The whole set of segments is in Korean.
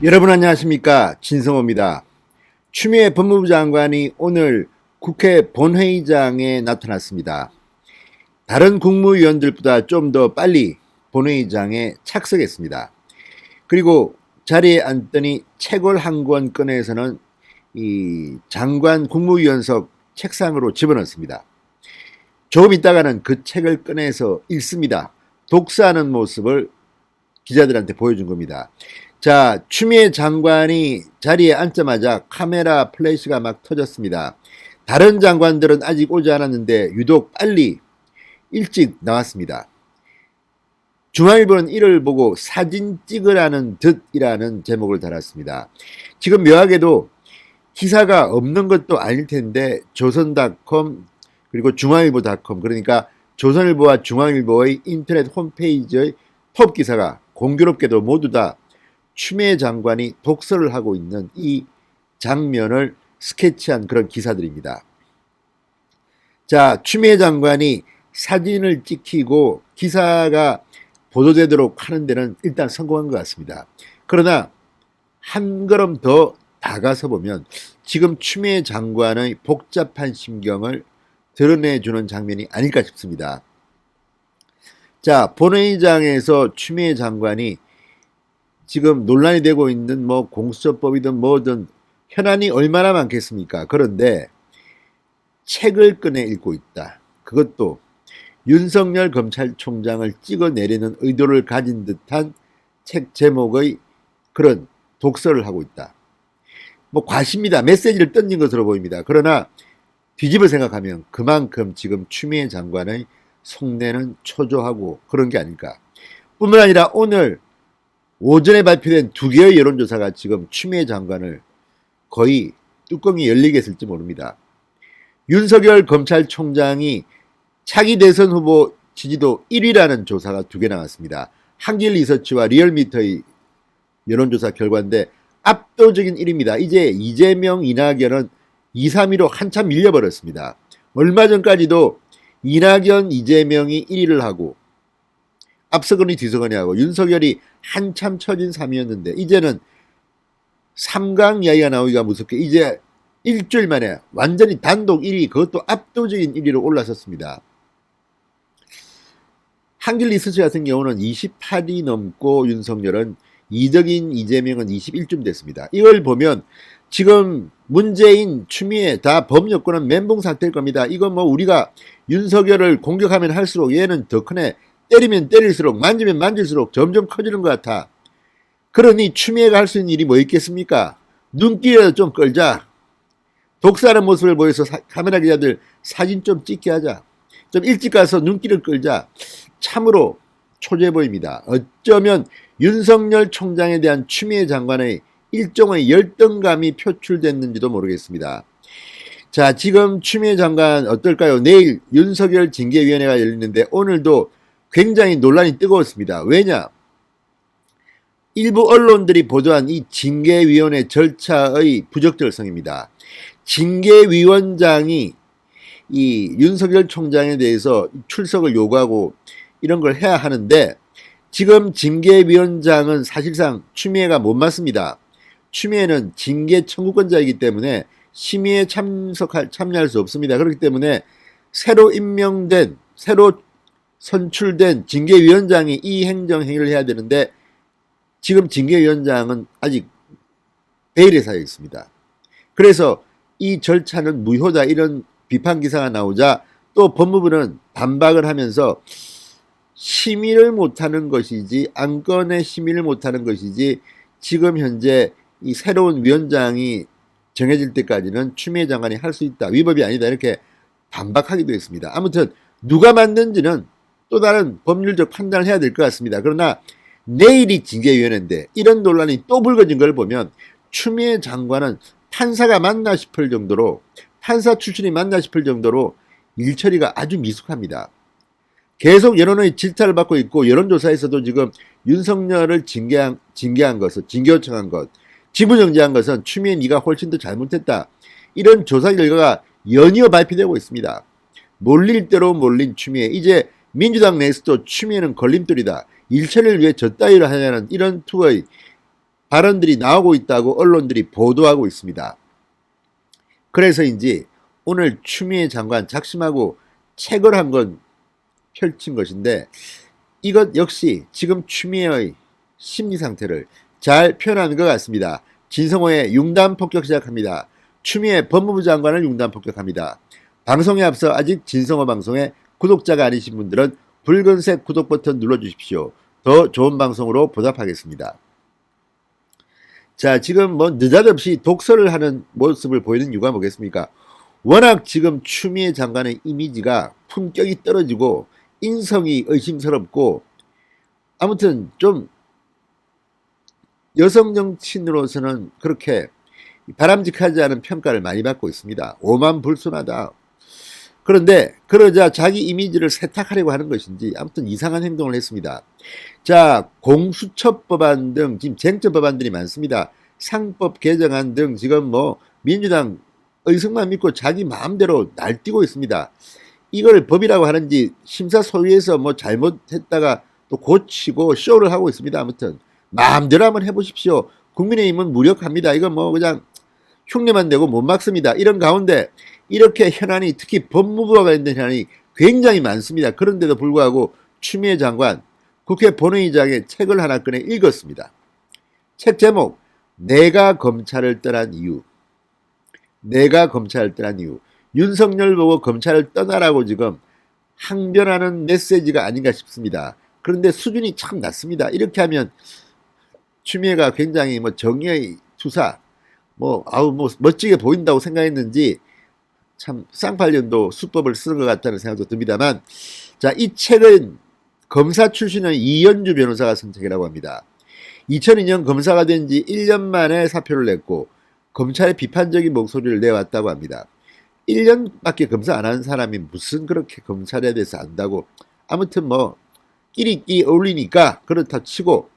여러분 안녕하십니까, 진성호입니다. 추미애 법무부 장관이 오늘 국회 본회의장에 나타났습니다. 다른 국무위원들보다 좀 더 빨리 본회의장에 착석했습니다. 그리고 자리에 앉더니 책을 한 권 꺼내서는 이 장관 국무위원석 책상으로 집어넣습니다. 조금 있다가는 그 책을 꺼내서 읽습니다. 독서하는 모습을 기자들한테 보여준 겁니다. 자, 추미애 장관이 자리에 앉자마자 카메라 플래시가 막 터졌습니다. 다른 장관들은 아직 오지 않았는데 유독 빨리 일찍 나왔습니다. 중앙일보는 이를 보고 사진 찍으라는 듯이라는 제목을 달았습니다. 지금 묘하게도 기사가 없는 것도 아닐 텐데 조선닷컴 그리고 중앙일보닷컴, 그러니까 조선일보와 중앙일보의 인터넷 홈페이지의 톱 기사가 공교롭게도 모두 다 추미애 장관이 독서를 하고 있는 이 장면을 스케치한 그런 기사들입니다. 자, 추미애 장관이 사진을 찍히고 기사가 보도되도록 하는 데는 일단 성공한 것 같습니다. 그러나 한 걸음 더 다가서 보면 지금 추미애 장관의 복잡한 심경을 드러내주는 장면이 아닐까 싶습니다. 자, 본회의장에서 추미애 장관이 지금 논란이 되고 있는 뭐 공수처법이든 뭐든 현안이 얼마나 많겠습니까? 그런데 책을 꺼내 읽고 있다. 그것도 윤석열 검찰총장을 찍어내리는 의도를 가진 듯한 책 제목의 그런 독서를 하고 있다. 뭐 과시입니다. 메시지를 던진 것으로 보입니다. 그러나 뒤집어 생각하면 그만큼 지금 추미애 장관의 속내는 초조하고 그런 게 아닐까. 뿐만 아니라 오늘 오전에 발표된 두 개의 여론조사가 지금 추미애 장관을 거의 뚜껑이 열리게 했을지 모릅니다. 윤석열 검찰총장이 차기 대선 후보 지지도 1위라는 조사가 두 개 나왔습니다. 한길리서치와 리얼미터의 여론조사 결과인데 압도적인 1위입니다. 이제 이재명, 이낙연은 2, 3위로 한참 밀려버렸습니다. 얼마 전까지도 이낙연, 이재명이 1위를 하고 앞서거니 뒤서거니 하고 윤석열이 한참 처진 3위였는데 이제는 3강 이야기가 나오기가 무섭게 이제 일주일 만에 완전히 단독 1위, 그것도 압도적인 1위로 올라섰습니다. 한길리서치 같은 경우는 28위 넘고 윤석열은 이덕인, 이재명은 21쯤 됐습니다. 이걸 보면 지금 문재인, 추미애 다 범여권은 멘붕 상태일 겁니다. 이건 뭐 우리가 윤석열을 공격하면 할수록 얘는 더 크네, 때리면 때릴수록 만지면 만질수록 점점 커지는 것 같아. 그러니 추미애가 할 수 있는 일이 뭐 있겠습니까? 눈길을 좀 끌자. 독사하는 모습을 보여서 카메라 기자들 사진 좀 찍게 하자. 좀 일찍 가서 눈길을 끌자. 참으로 초조해 보입니다. 어쩌면 윤석열 총장에 대한 추미애 장관의 일종의 열등감이 표출됐는지도 모르겠습니다. 자, 지금 추미애 장관 어떨까요? 내일 윤석열 징계위원회가 열리는데 오늘도 굉장히 논란이 뜨거웠습니다. 왜냐? 일부 언론들이 보도한 이 징계위원회 절차의 부적절성입니다. 징계위원장이 이 윤석열 총장에 대해서 출석을 요구하고 이런 걸 해야 하는데 지금 징계위원장은 사실상 추미애가 못 맡습니다. 추미애는 징계 청구권자이기 때문에 심의에 참여할 수 없습니다. 그렇기 때문에 새로 임명된, 새로 선출된 징계위원장이 이 행정행위를 해야 되는데 지금 징계위원장은 아직 베일에 쌓여 있습니다. 그래서 이 절차는 무효다, 이런 비판 기사가 나오자 또 법무부는 반박을 하면서 심의를 못하는 것이지 안건의 심의를 못하는 것이지 지금 현재 이 새로운 위원장이 정해질 때까지는 추미애 장관이 할 수 있다, 위법이 아니다, 이렇게 반박하기도 했습니다. 아무튼 누가 만든지는 또 다른 법률적 판단을 해야 될 것 같습니다. 그러나 내일이 징계위원회인데 이런 논란이 또 불거진 걸 보면 추미애 장관은 판사가 맞나 싶을 정도로, 판사 출신이 맞나 싶을 정도로 일처리가 아주 미숙합니다. 계속 여론의 질타를 받고 있고 여론조사에서도 지금 윤석열을 징계한 것은, 징계 요청한 것, 지부정지한 것은 추미애 네가 훨씬 더 잘못했다, 이런 조사 결과가 연이어 발표되고 있습니다. 몰릴 대로 몰린 추미애. 이제 민주당 내에서도 추미애는 걸림돌이다, 일처리를 위해 저 따위로 하냐는 이런 투의 발언들이 나오고 있다고 언론들이 보도하고 있습니다. 그래서인지 오늘 추미애 장관 작심하고 책을 한 권 펼친 것인데 이것 역시 지금 추미애의 심리 상태를 잘 표현하는 것 같습니다. 진성호의 융단 폭격 시작합니다. 추미애 법무부 장관을 융단 폭격합니다. 방송에 앞서 아직 진성호 방송에 구독자가 아니신 분들은 붉은색 구독 버튼 눌러주십시오. 더 좋은 방송으로 보답하겠습니다. 자, 지금 뭐 느닷없이 독서를 하는 모습을 보이는 이유가 뭐겠습니까? 워낙 지금 추미애 장관의 이미지가 품격이 떨어지고 인성이 의심스럽고 아무튼 좀 여성 정치인으로서는 그렇게 바람직하지 않은 평가를 많이 받고 있습니다. 오만불순하다. 그런데 그러자 자기 이미지를 세탁하려고 하는 것인지 아무튼 이상한 행동을 했습니다. 자, 공수처법안 등 지금 쟁점 법안들이 많습니다. 상법 개정안 등 지금 뭐 민주당 의석만 믿고 자기 마음대로 날뛰고 있습니다. 이걸 법이라고 하는지 심사소위에서 뭐 잘못했다가 또 고치고 쇼를 하고 있습니다. 아무튼 마음대로 한번 해보십시오. 국민의힘은 무력합니다. 이건 뭐 그냥 흉내만 내고 못 막습니다. 이런 가운데 이렇게 현안이 특히 법무부와 관련된 현안이 굉장히 많습니다. 그런데도 불구하고 추미애 장관 국회 본회의장에 책을 하나 꺼내 읽었습니다. 책 제목 내가 검찰을 떠난 이유. 내가 검찰을 떠난 이유. 윤석열 보고 검찰을 떠나라고 지금 항변하는 메시지가 아닌가 싶습니다. 그런데 수준이 참 낮습니다. 이렇게 하면 추미애가 굉장히 뭐 정의의 투사 뭐 멋지게 보인다고 생각했는지 참 쌍팔년도 수법을 쓰는 것 같다는 생각도 듭니다만, 자, 이 책은 검사 출신의 이현주 변호사가 쓴 책이라고 합니다. 2002년 검사가 된 지 1년 만에 사표를 냈고 검찰의 비판적인 목소리를 내왔다고 합니다. 1년밖에 검사 안 한 사람이 무슨 그렇게 검찰에 대해서 안다고. 아무튼 뭐 끼리끼리 어울리니까 그렇다 치고,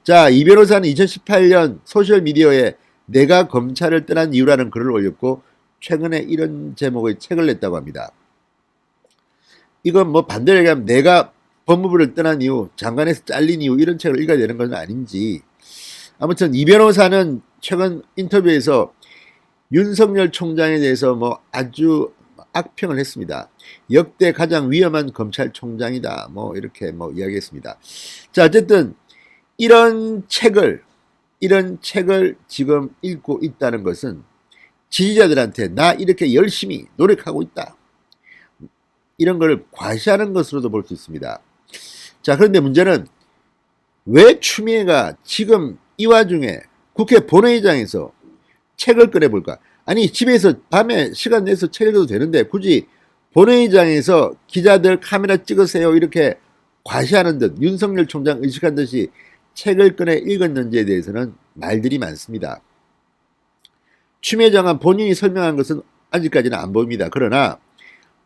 자, 이 변호사는 2018년 소셜미디어에 내가 검찰을 떠난 이유라는 글을 올렸고 최근에 이런 제목의 책을 냈다고 합니다. 이건 뭐 반대로 얘기하면 내가 법무부를 떠난 이유, 장관에서 잘린 이유 이런 책을 읽어야 되는 건 아닌지. 아무튼 이 변호사는 최근 인터뷰에서 윤석열 총장에 대해서 뭐 아주 악평을 했습니다. 역대 가장 위험한 검찰총장이다. 뭐 이렇게 뭐 이야기했습니다. 자, 어쨌든 이런 책을 지금 읽고 있다는 것은 지지자들한테 나 이렇게 열심히 노력하고 있다. 이런 걸 과시하는 것으로도 볼 수 있습니다. 자, 그런데 문제는 왜 추미애가 지금 이 와중에 국회 본회의장에서 책을 꺼내볼까? 아니, 집에서 밤에 시간 내서 책 읽어도 되는데 굳이 본회의장에서 기자들 카메라 찍으세요 이렇게 과시하는 듯 윤석열 총장 의식한 듯이 책을 꺼내 읽었는지에 대해서는 말들이 많습니다. 추미애 장관 본인이 설명한 것은 아직까지는 안 보입니다. 그러나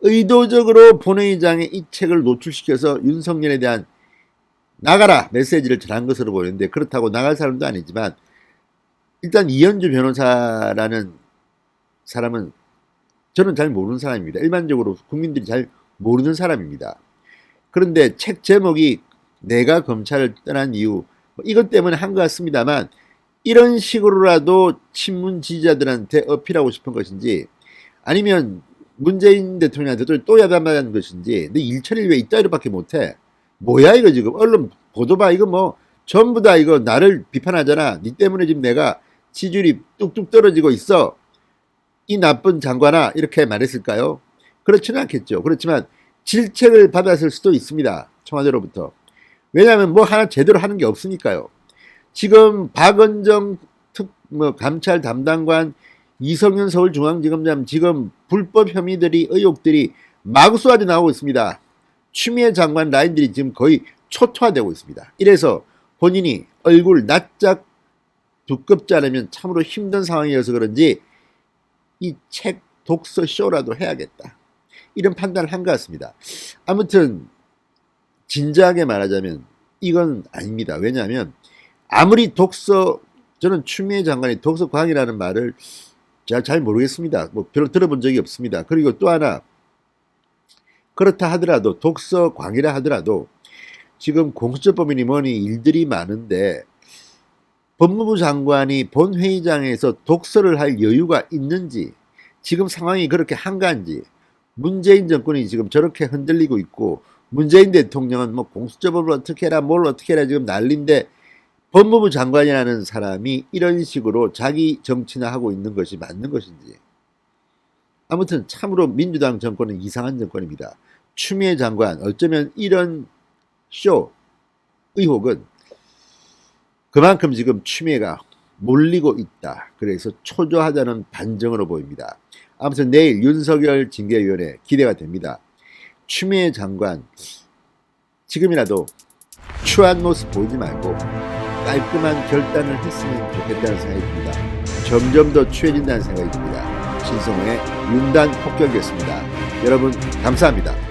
의도적으로 본회의장에 이 책을 노출시켜서 윤석열에 대한 나가라 메시지를 전한 것으로 보이는데, 그렇다고 나갈 사람도 아니지만 일단 이현주 변호사라는 사람은 저는 잘 모르는 사람입니다. 일반적으로 국민들이 잘 모르는 사람입니다. 그런데 책 제목이 내가 검찰을 떠난 이유, 이것 때문에 한 것 같습니다만 이런 식으로라도 친문 지지자들한테 어필하고 싶은 것인지 아니면 문재인 대통령한테 또 야단맞는 것인지. 근데 일처리를 왜 이따위로밖에 못해? 뭐야 이거 지금 언론 보도 봐. 이거 뭐 전부 다 이거 나를 비판하잖아. 니 때문에 지금 내가 지지율이 뚝뚝 떨어지고 있어. 이 나쁜 장관아 이렇게 말했을까요? 그렇지는 않겠죠. 그렇지만 질책을 받았을 수도 있습니다. 청와대로부터. 왜냐하면 뭐 하나 제대로 하는 게 없으니까요. 지금 박은정 감찰 담당관, 이성윤 서울중앙지검장 지금 불법 혐의들이 의혹들이 마구수하게 나오고 있습니다. 추미애 장관 라인들이 지금 거의 초토화되고 있습니다. 이래서 본인이 얼굴 낯짝 두껍지 않으면 참으로 힘든 상황이어서 그런지 이 책 독서 쇼라도 해야겠다. 이런 판단을 한 것 같습니다. 아무튼 진지하게 말하자면 이건 아닙니다. 왜냐하면 아무리 저는 추미애 장관이 독서광이라는 말을 제가 잘 모르겠습니다. 뭐 별로 들어본 적이 없습니다. 그리고 또 하나, 그렇다 하더라도 독서광이라 하더라도 지금 공수처법이니 뭐니 일들이 많은데 법무부 장관이 본회의장에서 독서를 할 여유가 있는지, 지금 상황이 그렇게 한가한지, 문재인 정권이 지금 저렇게 흔들리고 있고 문재인 대통령은 뭐 공수처법을 어떻게 해라 뭘 어떻게 해라 지금 난리인데 법무부 장관이라는 사람이 이런 식으로 자기 정치나 하고 있는 것이 맞는 것인지. 아무튼 참으로 민주당 정권은 이상한 정권입니다. 추미애 장관 어쩌면 이런 쇼 의혹은 그만큼 지금 추미애가 몰리고 있다. 그래서 초조하다는 반정으로 보입니다. 아무튼 내일 윤석열 징계위원회 기대가 됩니다. 추미애 장관 지금이라도 추한 모습 보이지 말고 깔끔한 결단을 했으면 좋겠다는 생각이 듭니다. 점점 더 추해진다는 생각이 듭니다. 신성호의 윤단 폭격이었습니다. 여러분 감사합니다.